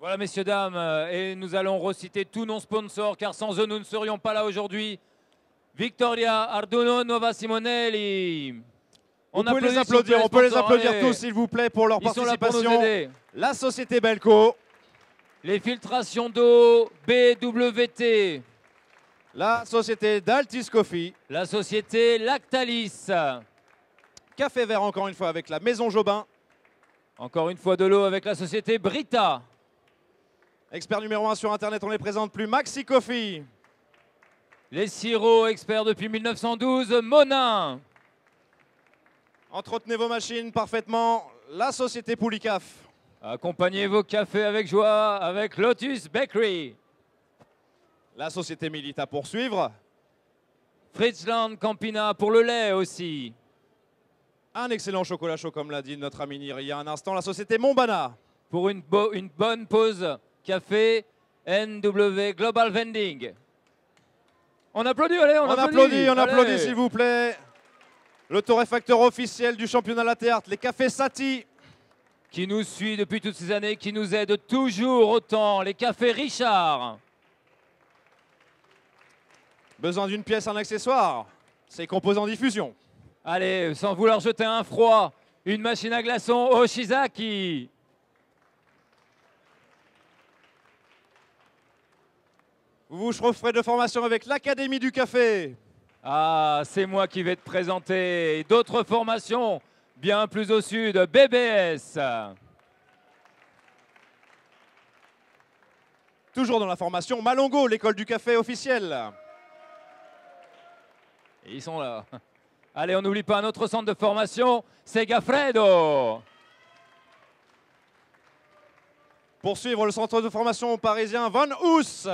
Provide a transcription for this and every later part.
Voilà, messieurs, dames, et nous allons reciter tous nos sponsors, car sans eux, nous ne serions pas là aujourd'hui. Victoria, Arduino, Nova Simonelli. On peut les applaudir tous, s'il vous plaît, pour leur participation. La société Belco. Les filtrations d'eau, BWT. La société Daltis Coffee. La société Lactalis. Café vert, encore une fois, avec la Maison Jobin. Encore une fois de l'eau avec la société Brita. Expert numéro 1 sur Internet, on les présente plus, Maxi Coffee. Les sirops, experts depuis 1912, Monin. Entretenez vos machines parfaitement, la société Poulicaf. Accompagnez vos cafés avec joie avec Lotus Bakery. La société Milita pour suivre. Fritzland Campina pour le lait aussi. Un excellent chocolat chaud, comme l'a dit notre ami Nir il y a un instant, la société Montbana. Pour une bonne pause café, NW Global Vending. On applaudit, allez, on applaudit s'il vous plaît. Le torréfacteur officiel du championnat latte art, les cafés Satie. Qui nous suit depuis toutes ces années, qui nous aide toujours autant, les cafés Richard. Besoin d'une pièce, un accessoire, c'est composants diffusion. Allez, sans vouloir jeter un froid, une machine à glaçons Oshizaki. Vous vous chaufferez de formation avec l'Académie du Café. Ah, c'est moi qui vais te présenter d'autres formations bien plus au sud, BBS. Toujours dans la formation Malongo, l'école du café officielle. Et ils sont là. Allez, on n'oublie pas un autre centre de formation, c'est Gaffredo. Pour suivre le centre de formation parisien Van Hous.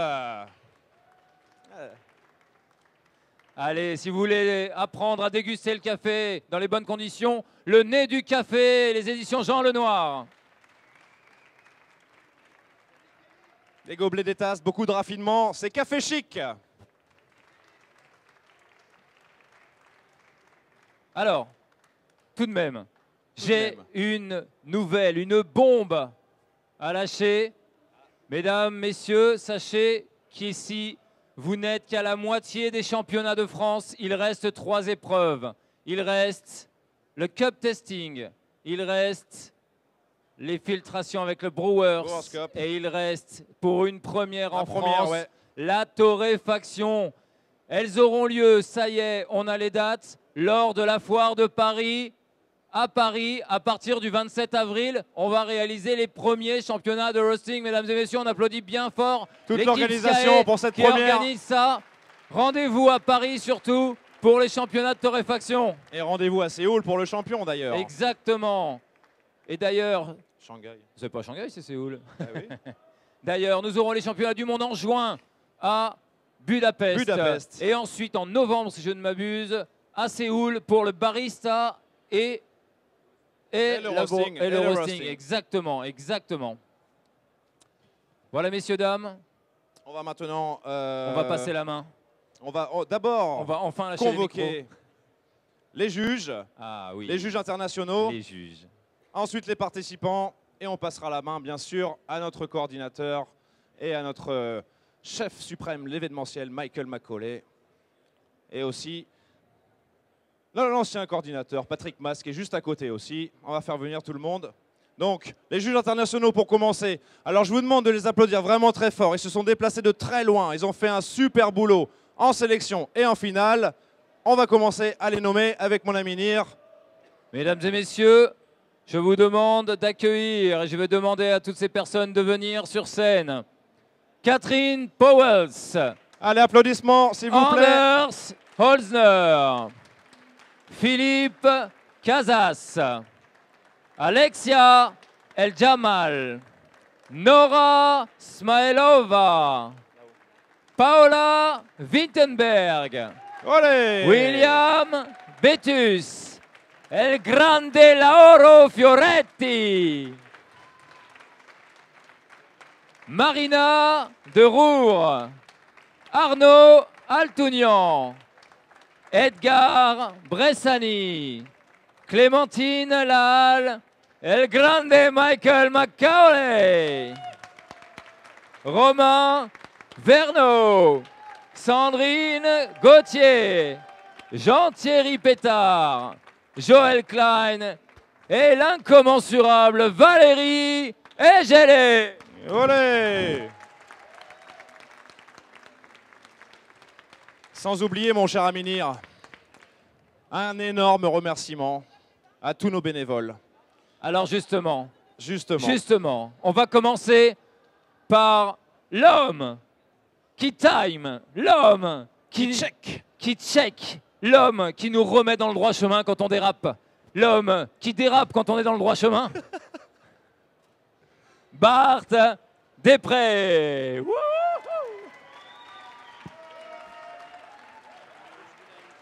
Allez, si vous voulez apprendre à déguster le café dans les bonnes conditions, le nez du café, les éditions Jean Lenoir. Des gobelets, des tasses, beaucoup de raffinement, c'est Café Chic. Alors, tout de même, j'ai une nouvelle, une bombe à lâcher. Mesdames, messieurs, sachez qu'ici, vous n'êtes qu'à la moitié des championnats de France. Il reste 3 épreuves. Il reste le cup testing. Il reste les filtrations avec le Brewers. Et il reste, pour une première en France, la torréfaction. Elles auront lieu, ça y est, on a les dates, lors de la foire de Paris. À Paris, à partir du 27 avril, on va réaliser les premiers championnats de roasting. Mesdames et messieurs, on applaudit bien fort toute l'organisation pour cette première. Qui organise ça. Rendez-vous à Paris surtout pour les championnats de torréfaction. Et rendez-vous à Séoul pour le champion d'ailleurs. Exactement. Et d'ailleurs... Shanghai. C'est pas Shanghai, c'est Séoul. Ah oui. D'ailleurs, nous aurons les championnats du monde en juin à Budapest. Et ensuite, en novembre, si je ne m'abuse, à Séoul pour le barista et le roasting. Exactement, exactement. Voilà, messieurs, dames. On va maintenant... on va passer la main. On va d'abord enfin convoquer les juges, les juges internationaux. Les juges. Ensuite, les participants. Et on passera la main, bien sûr, à notre coordinateur et à notre chef suprême, l'événementiel, Michael Macaulay. Et aussi... l'ancien coordinateur, Patrick Mas, qui est juste à côté aussi. On va faire venir tout le monde. Donc, les juges internationaux pour commencer. Alors, je vous demande de les applaudir vraiment très fort. Ils se sont déplacés de très loin. Ils ont fait un super boulot en sélection et en finale. On va commencer à les nommer avec mon ami Nir. Mesdames et messieurs, je vous demande d'accueillir, et je vais demander à toutes ces personnes de venir sur scène. Catherine Powells. Allez, applaudissements, s'il vous plaît. Anders Holzner. Philippe Casas, Alexia El Jamal, Nora Smailova, Paola Wittenberg, William Betus, El Grande Lauro Fioretti, Marina de Roure, Arnaud Altounian, Edgar Bressani, Clémentine Lahalle, El Grande Michael Macaulay. Romain Verneau, Sandrine Gauthier, Jean-Thierry Pétard, Joël Klein et l'incommensurable Valérie Egelé. Olé! Sans oublier, mon cher Aminir, un énorme remerciement à tous nos bénévoles. Alors justement, Justement. on va commencer par l'homme qui time, l'homme qui check, l'homme qui nous remet dans le droit chemin quand on dérape, l'homme qui dérape quand on est dans le droit chemin. Bart Després. Wouhou!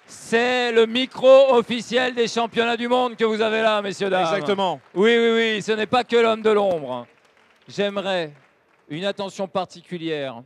C'est le micro officiel des championnats du monde que vous avez là, messieurs, dames. Exactement. Oui, oui, oui, ce n'est pas que l'homme de l'ombre. J'aimerais une attention particulière,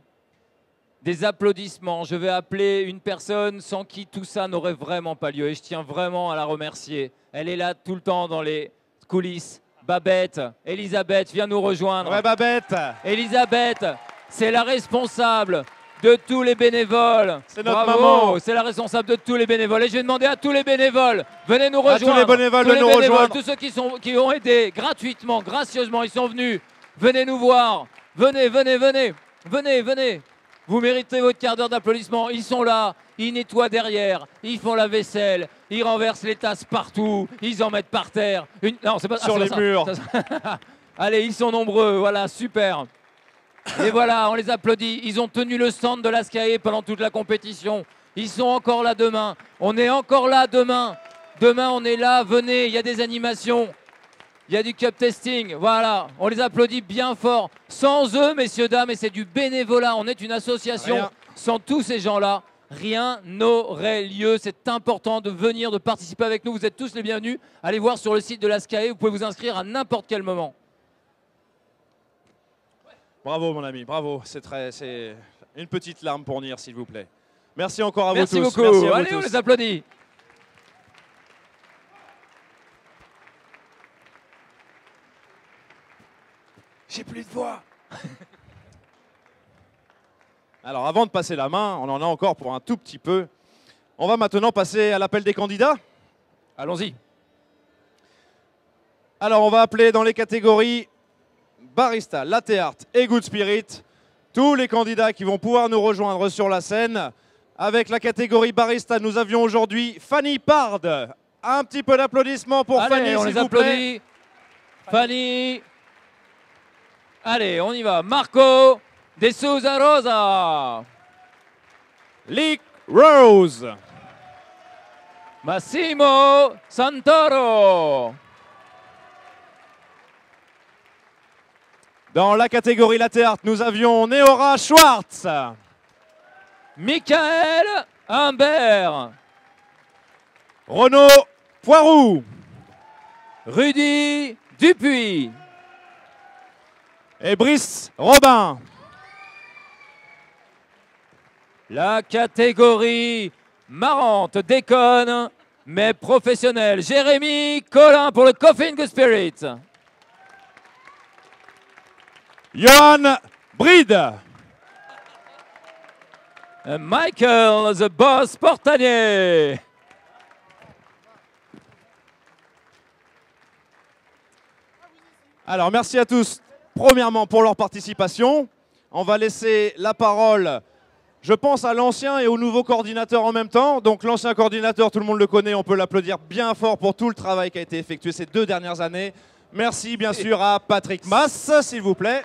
des applaudissements. Je vais appeler une personne sans qui tout ça n'aurait vraiment pas lieu. Et je tiens vraiment à la remercier. Elle est là tout le temps dans les coulisses. Babette, Elisabeth, viens nous rejoindre. Ouais, Babette. Elisabeth, c'est la responsable de tous les bénévoles. C'est notre Bravo, maman. c'est la responsable de tous les bénévoles. Et je vais demander à tous les bénévoles, venez nous rejoindre. À tous les bénévoles de nous rejoindre. Tous ceux qui ont aidé gratuitement, gracieusement, ils sont venus. Venez nous voir. Venez, venez, venez. Venez, venez. Vous méritez votre quart d'heure d'applaudissement. Ils sont là, ils nettoient derrière, ils font la vaisselle, ils renversent les tasses partout, ils en mettent par terre. Non, c'est pas Sur les murs. Allez, ils sont nombreux, voilà, super. Et voilà, on les applaudit. Ils ont tenu le stand de la SKAE pendant toute la compétition. Ils sont encore là demain. On est encore là demain. Demain, on est là. Venez, il y a des animations. Il y a du cup testing. Voilà, on les applaudit bien fort. Sans eux, messieurs, dames, et c'est du bénévolat. On est une association. Rien. Sans tous ces gens-là, rien n'aurait lieu. C'est important de venir, de participer avec nous. Vous êtes tous les bienvenus. Allez voir sur le site de la SKAE. Vous pouvez vous inscrire à n'importe quel moment. Bravo, mon ami, bravo. C'est une petite larme pour Nir, s'il vous plaît. Merci encore à Merci vous tous. beaucoup. Merci à vous Allez, tous. on les applaudit. J'ai plus de voix. Alors, avant de passer la main, on en a encore pour un tout petit peu. On va maintenant passer à l'appel des candidats. Allons-y. Alors, on va appeler dans les catégories barista, latte art et good spirit tous les candidats qui vont pouvoir nous rejoindre sur la scène. Avec la catégorie barista, nous avions aujourd'hui Fanny Pard. Un petit peu d'applaudissements pour Allez, Fanny, on s'il les vous plaît. applaudit. Fanny. Allez, on y va. Marco De Souza Rosa. Lick Rose. Massimo Santoro. Dans la catégorie latte art, nous avions Neora Schwartz. Michael Humbert. Renaud Poiroux. Rudy Dupuis. Et Brice Robin. La catégorie marrante, déconne, mais professionnelle. Jérémy Collin pour le Coffee and Good Spirit. Johan Bride. Michael The Boss Portanier. Alors, merci à tous, premièrement, pour leur participation. On va laisser la parole, je pense, à l'ancien et au nouveau coordinateur en même temps. Donc, l'ancien coordinateur, tout le monde le connaît, on peut l'applaudir bien fort pour tout le travail qui a été effectué ces 2 dernières années. Merci, bien sûr, à Patrick Mass, s'il vous plaît.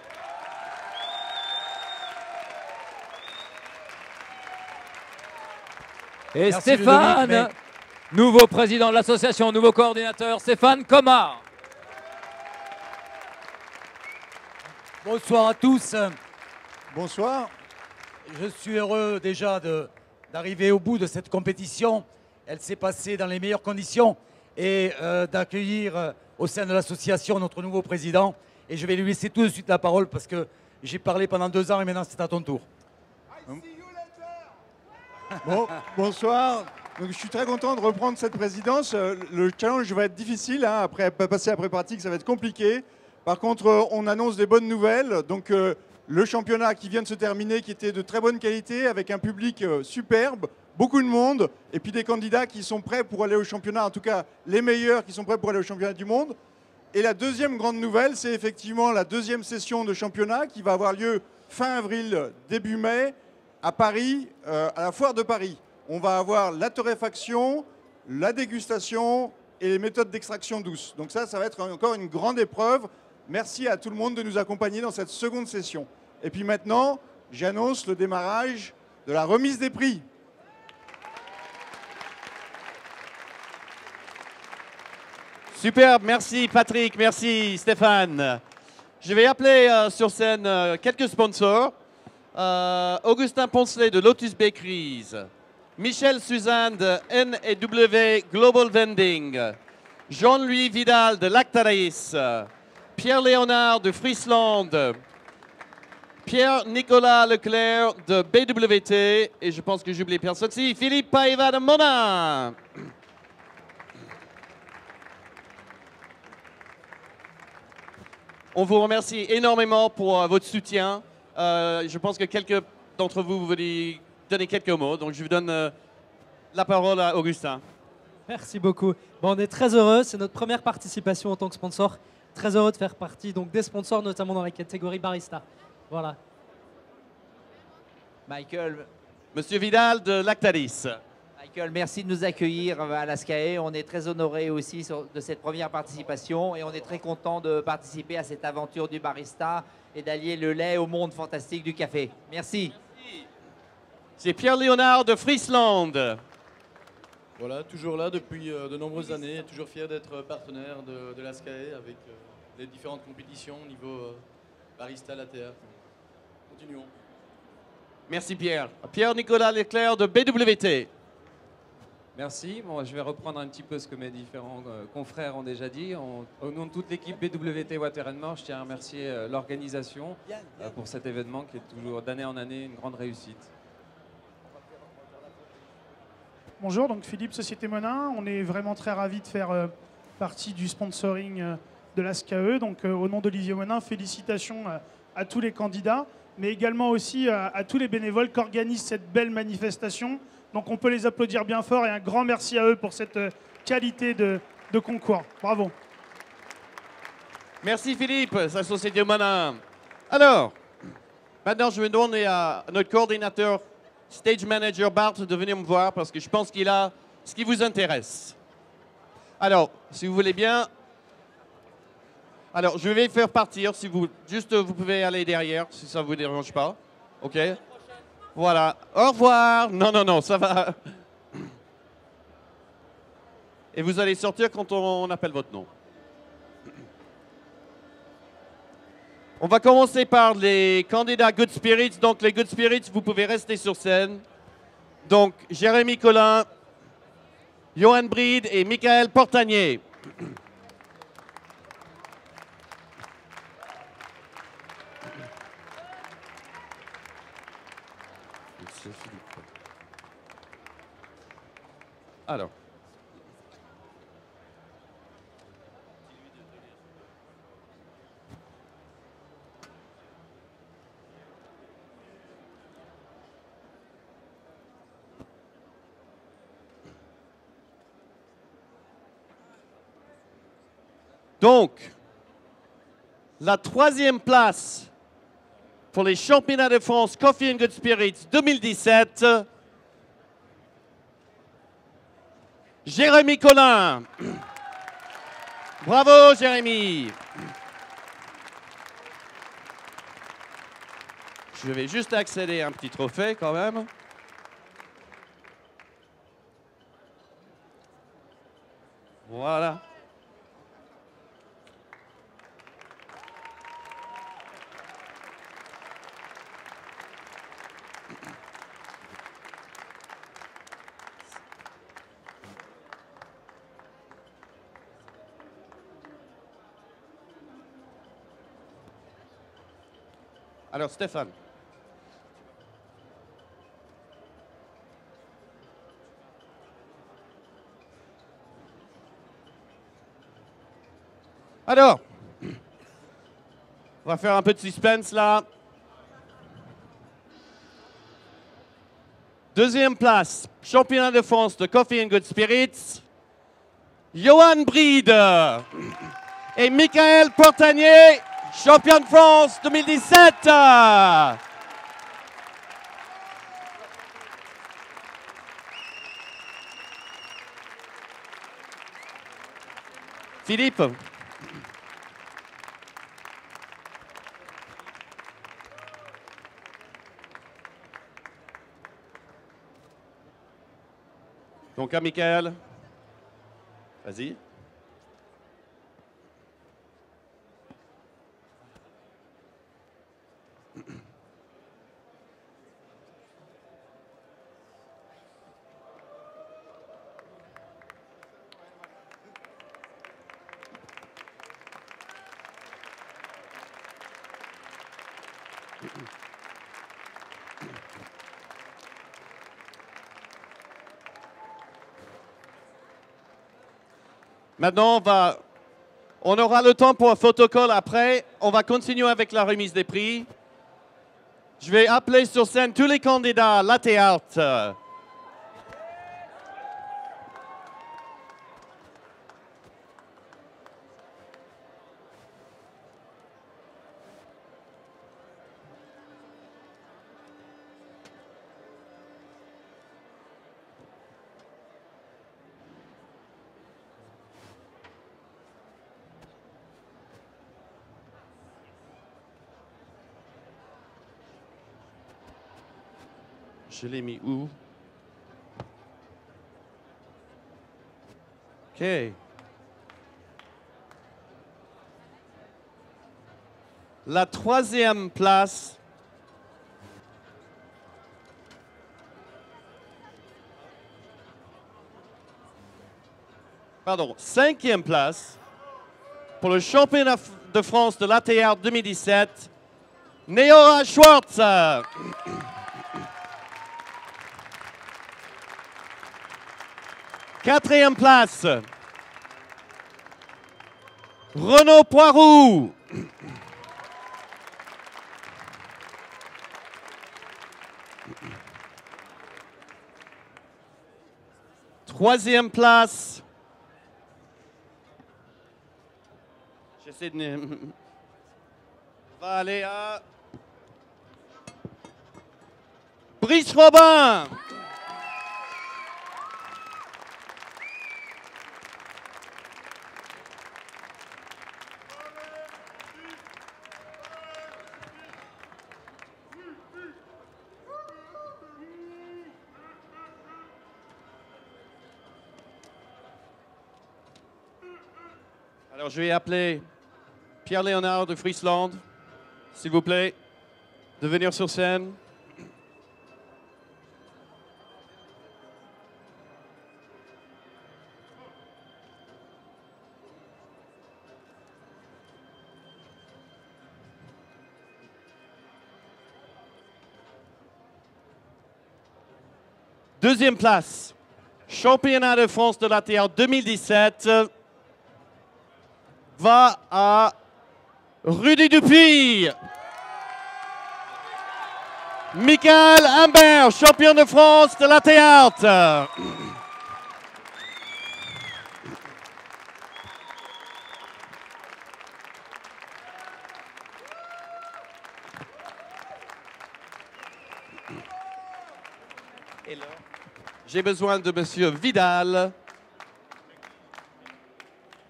Et Merci, Stéphane, Ludovic, nouveau président de l'association, nouveau coordinateur, Stéphane Comard. Bonsoir à tous. Bonsoir. Je suis heureux déjà d'arriver au bout de cette compétition. Elle s'est passée dans les meilleures conditions et d'accueillir au sein de l'association notre nouveau président. Et je vais lui laisser tout de suite la parole parce que j'ai parlé pendant 2 ans et maintenant c'est à ton tour. Bon, bonsoir. Donc, je suis très content de reprendre cette présidence. Le challenge va être difficile. Après passer après pratique, ça va être compliqué. Par contre, on annonce des bonnes nouvelles. Donc, le championnat qui vient de se terminer, qui était de très bonne qualité, avec un public superbe, beaucoup de monde, et puis des candidats qui sont prêts pour aller au championnat, en tout cas les meilleurs qui sont prêts pour aller au championnat du monde. Et la deuxième grande nouvelle, c'est effectivement la deuxième session de championnat qui va avoir lieu fin avril, début mai, à Paris, à la Foire de Paris. On va avoir la torréfaction, la dégustation et les méthodes d'extraction douce. Donc ça va être encore une grande épreuve. Merci à tout le monde de nous accompagner dans cette seconde session. Et puis maintenant, j'annonce le démarrage de la remise des prix. Superbe, merci Patrick, merci Stéphane. Je vais appeler sur scène quelques sponsors. Augustin Poncelet de Lotus Bakeries, Michel Suzanne de N&W Global Vending, Jean-Louis Vidal de Lactalis, Pierre-Léonard de Friesland, Pierre-Nicolas Leclerc de BWT, et je pense que j'oublie personne aussi, Philippe Paeva de Monin. On vous remercie énormément pour votre soutien. Je pense que quelques d'entre vous voulaient donner quelques mots, donc je vous donne la parole à Augustin. Merci beaucoup. Bon, on est très heureux, c'est notre première participation en tant que sponsor. Très heureux de faire partie donc, des sponsors, notamment dans la catégorie barista. Voilà. Michael, Monsieur Vidal de Lactalis. Michael, merci de nous accueillir à la SCAE. On est très honorés aussi de cette première participation et on est très content de participer à cette aventure du barista et d'allier le lait au monde fantastique du café. Merci. C'est Pierre-Léonard de Friesland. Voilà, toujours là depuis de nombreuses années, toujours fier d'être partenaire de la SCAE avec les différentes compétitions au niveau barista latte art. Continuons. Merci Pierre. Pierre-Nicolas Leclerc de BWT. Merci. Bon, je vais reprendre un petit peu ce que mes différents confrères ont déjà dit. Au nom de toute l'équipe BWT Water&More, je tiens à remercier l'organisation pour cet événement qui est toujours d'année en année une grande réussite. Bonjour, donc Philippe, Société Monin. On est vraiment très ravis de faire partie du sponsoring de la SCAE. Donc au nom d'Olivier Monin, félicitations à tous les candidats, mais également aussi à tous les bénévoles qui organisent cette belle manifestation. Donc on peut les applaudir bien fort et un grand merci à eux pour cette qualité de concours. Bravo. Merci Philippe, sa Société Monin. Alors, maintenant je vais demander à notre coordinateur, stage manager Bart, de venir me voir parce que je pense qu'il a ce qui vous intéresse. Alors, si vous voulez bien, alors je vais faire partir, si vous, juste vous pouvez aller derrière si ça ne vous dérange pas. Ok. Voilà. Au revoir. Non, non, non, ça va. Et vous allez sortir quand on appelle votre nom. On va commencer par les candidats Good Spirits. Donc, les Good Spirits, vous pouvez rester sur scène. Donc, Jérémy Collin, Johan Bride et Michael Portanier. Alors. Donc, la troisième place pour les championnats de France Coffee and Good Spirits 2017, Jérémy Collin. Bravo Jérémy. Je vais juste accéder à un petit trophée quand même. Voilà. Alors Stéphane. Alors, on va faire un peu de suspense là. Deuxième place, championnat de France de Coffee and Good Spirits, Johan Bride et Michael Portanier, champion de France 2017. Philippe. Donc à Michael. Vas-y. Maintenant, on aura le temps pour un photocall après. On va continuer avec la remise des prix. Je vais appeler sur scène tous les candidats latte art. Je l'ai mis où? OK. La troisième place. Pardon, cinquième place pour le championnat de France de latte art 2017, Neora Schwartz. Quatrième place, Renaud Poiroux. Troisième place, j'essaie de... va aller à Brice Robin. Alors, je vais appeler Pierre-Léonard de Friesland, s'il vous plaît, de venir sur scène. Deuxième place, championnat de France de latte art 2017. Va à Rudy Dupuis. Michael Humbert, champion de France de latte art. Et là, j'ai besoin de Monsieur Vidal.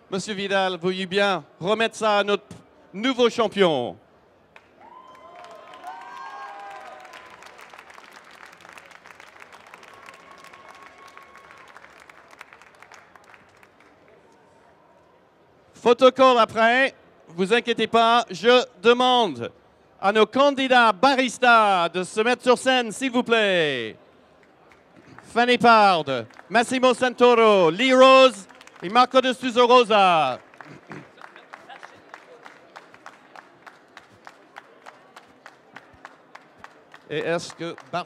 Monsieur Vidal, veuillez bien remettre ça à notre nouveau champion. Photocall après, vous inquiétez pas, je demande à nos candidats baristas de se mettre sur scène, s'il vous plaît. Fanny Pard, Massimo Santoro, Lee Rose et Marco de Souza Rosa. Et est-ce que Bart...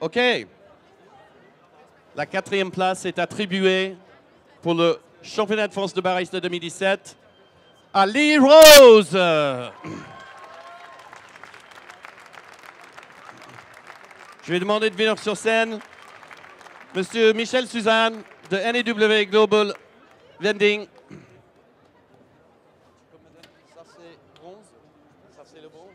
OK. La 4e place est attribuée pour le championnat de France de barista 2017 à Lee Rose. Je vais demander de venir sur scène Monsieur Michel Suzanne de NEW Global Vending. Ça c'est bronze. Ça c'est le bronze.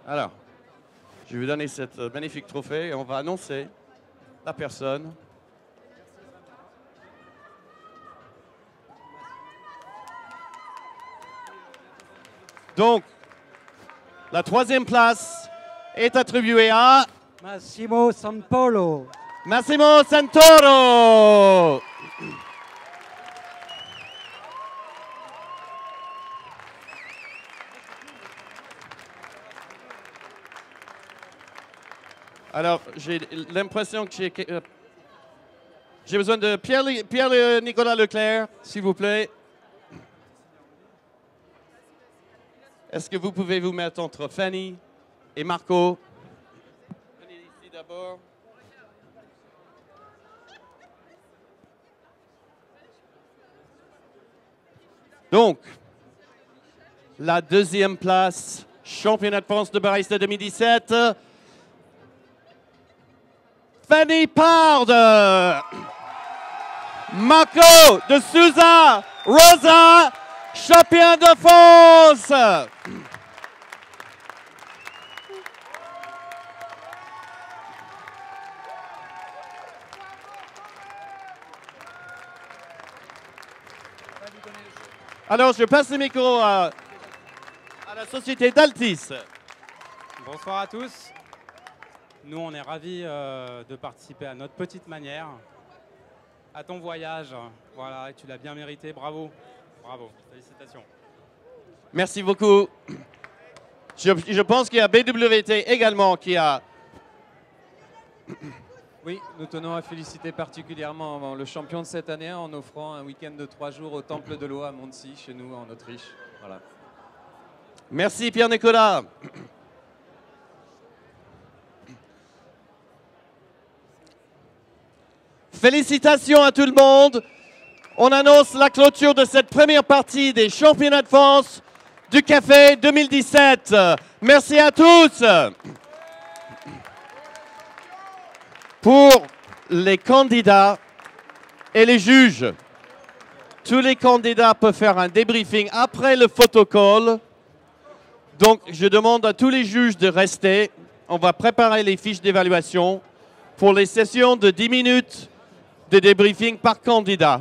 Alors, je vais vous donner cette magnifique trophée et on va annoncer la personne. Donc, la 3e place est attribuée à Massimo Santoro. Massimo Santoro. Alors, j'ai l'impression que j'ai besoin de Pierre-Nicolas Leclerc, s'il vous plaît. Est-ce que vous pouvez vous mettre entre Fanny et Marco? Venez ici d'abord. Donc, la 2e place, championnat de France de barista 2017. Fanny Pard, Marco de Souza Rosa, champion de France. Alors, je passe le micro à la société d'Altis. Bonsoir à tous. Nous, on est ravis de participer à notre petite manière à ton voyage. Voilà, tu l'as bien mérité. Bravo. Bravo. Félicitations. Merci beaucoup. Je pense qu'il y a BWT également qui a... Oui, nous tenons à féliciter particulièrement le champion de cette année en offrant un week-end de 3 jours au Temple de l'eau à Mondsee, chez nous en Autriche. Voilà. Merci Pierre-Nicolas. Félicitations à tout le monde. On annonce la clôture de cette première partie des championnats de France du café 2017. Merci à tous. Pour les candidats et les juges, tous les candidats peuvent faire un débriefing après le photocall. Donc, je demande à tous les juges de rester. On va préparer les fiches d'évaluation pour les sessions de 10 minutes de débriefing par candidat.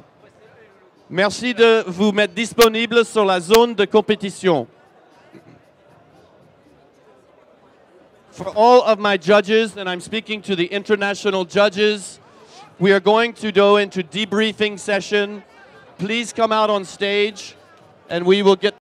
Merci de vous mettre disponible sur la zone de compétition. For all of my judges, and I'm speaking to the international judges, we are going to go into debriefing session. Please come out on stage and we will get